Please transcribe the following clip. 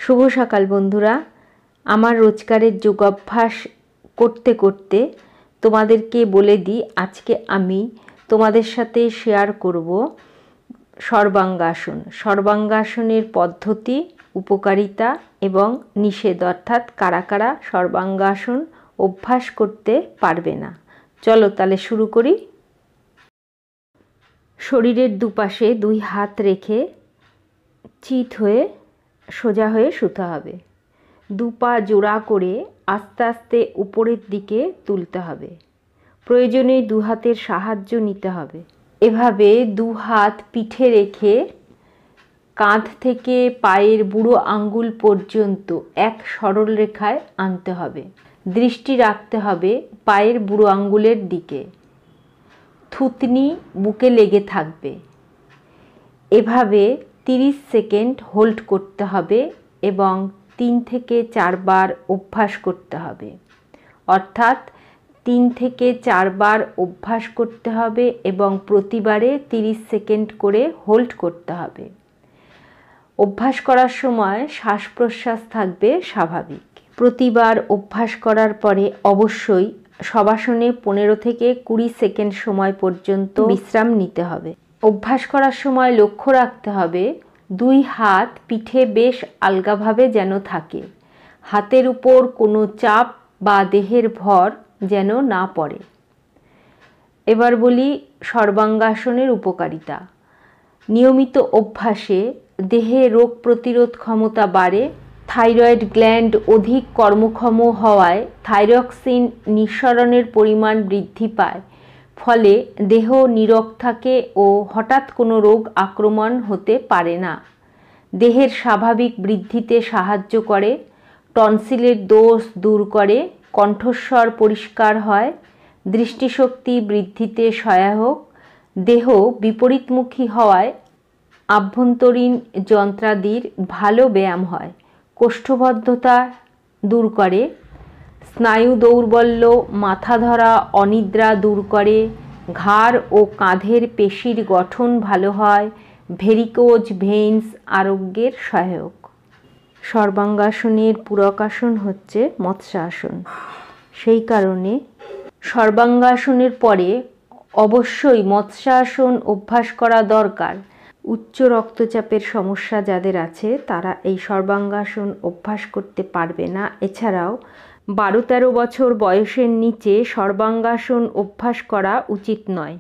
শুভ সকাল বন্ধুরা। আমার রোজকারের যোগাভ্যাস করতে করতে তোমাদেরকে বলে দিই, আজকে আমি তোমাদের সাথে শেয়ার করব সর্বাঙ্গাসন। সর্বাঙ্গাসনের পদ্ধতি, উপকারিতা এবং নিষেধ, অর্থাৎ কারা কারা সর্বাঙ্গাসন অভ্যাস করতে পারবে না। চলো তাহলে শুরু করি। শরীরের দুপাশে দুই হাত রেখে চিত হয়ে সোজা হয়ে শুতে হবে। দু পা জোড়া করে আস্তে আস্তে উপরের দিকে তুলতে হবে। প্রয়োজনে দু হাতের সাহায্য নিতে হবে। এভাবে দু হাত পিঠে রেখে কাঁধ থেকে পায়ের বুড়ো আঙ্গুল পর্যন্ত এক সরল রেখায় আনতে হবে। দৃষ্টি রাখতে হবে পায়ের বুড়ো আঙ্গুলের দিকে। থুতনি বুকে লেগে থাকবে। এভাবে 30 সেকেন্ড হোল্ড করতে হবে এবং 3 থেকে 4 বার অভ্যাস করতে হবে। অর্থাৎ 3 থেকে 4 বার অভ্যাস করতে হবে এবং প্রতিবারে 30 সেকেন্ড করে হোল্ড করতে হবে। অভ্যাস করার সময় শ্বাস প্রশ্বাস থাকবে স্বাভাবিক। প্রতিবার অভ্যাস করার পরে অবশ্যই শবাসনে 15 থেকে 20 সেকেন্ড সময় পর্যন্ত বিশ্রাম নিতে হবে। অভ্যাস করার সময় লক্ষ্য রাখতে হবে দুই হাত পিঠে বেশ আলগাভাবে যেন থাকে। হাতের উপর কোনো চাপ বা দেহের ভর যেন না পড়ে। এবার বলি সর্বাঙ্গাসনের উপকারিতা। নিয়মিত অভ্যাসে দেহে রোগ প্রতিরোধ ক্ষমতা বাড়ে। থাইরয়েড গ্ল্যান্ড অধিক কর্মক্ষম হওয়ায় থাইরক্সিন নিঃসরণের পরিমাণ বৃদ্ধি পায়। ফলে দেহ নীরব থাকে ও হঠাৎ কোনো রোগ আক্রমণ হতে পারে না। দেহের স্বাভাবিক বৃদ্ধিতে সাহায্য করে। টনসিলের দোষ দূর করে। কণ্ঠস্বর পরিষ্কার হয়। দৃষ্টিশক্তি বৃদ্ধিতে সহায়ক। দেহ বিপরীতমুখী হওয়ায় আভ্যন্তরীণ যন্ত্রাদির ভালো ব্যায়াম হয়। কোষ্ঠবদ্ধতা দূর করে। স্নায়ু দৌর্বল্য, মাথা ধরা, অনিদ্রা দূর করে। ঘাড় ও কাঁধের পেশির গঠন ভালো হয়। ভেরিকোজ ভেইনস আরোগ্যের সহায়ক। সর্বাঙ্গাসনের পূরকাসন হচ্ছে মৎস্যাসন। সেই কারণে সর্বাঙ্গাসনের পরে অবশ্যই মৎস্যাসন অভ্যাস করা দরকার। উচ্চ রক্তচাপের সমস্যা যাদের আছে তারা এই সর্বাঙ্গাসন অভ্যাস করতে পারবে না। এছাড়াও 12-13 বছর বয়সের নিচে সর্বাঙ্গাসন অভ্যাস করা উচিত নয়।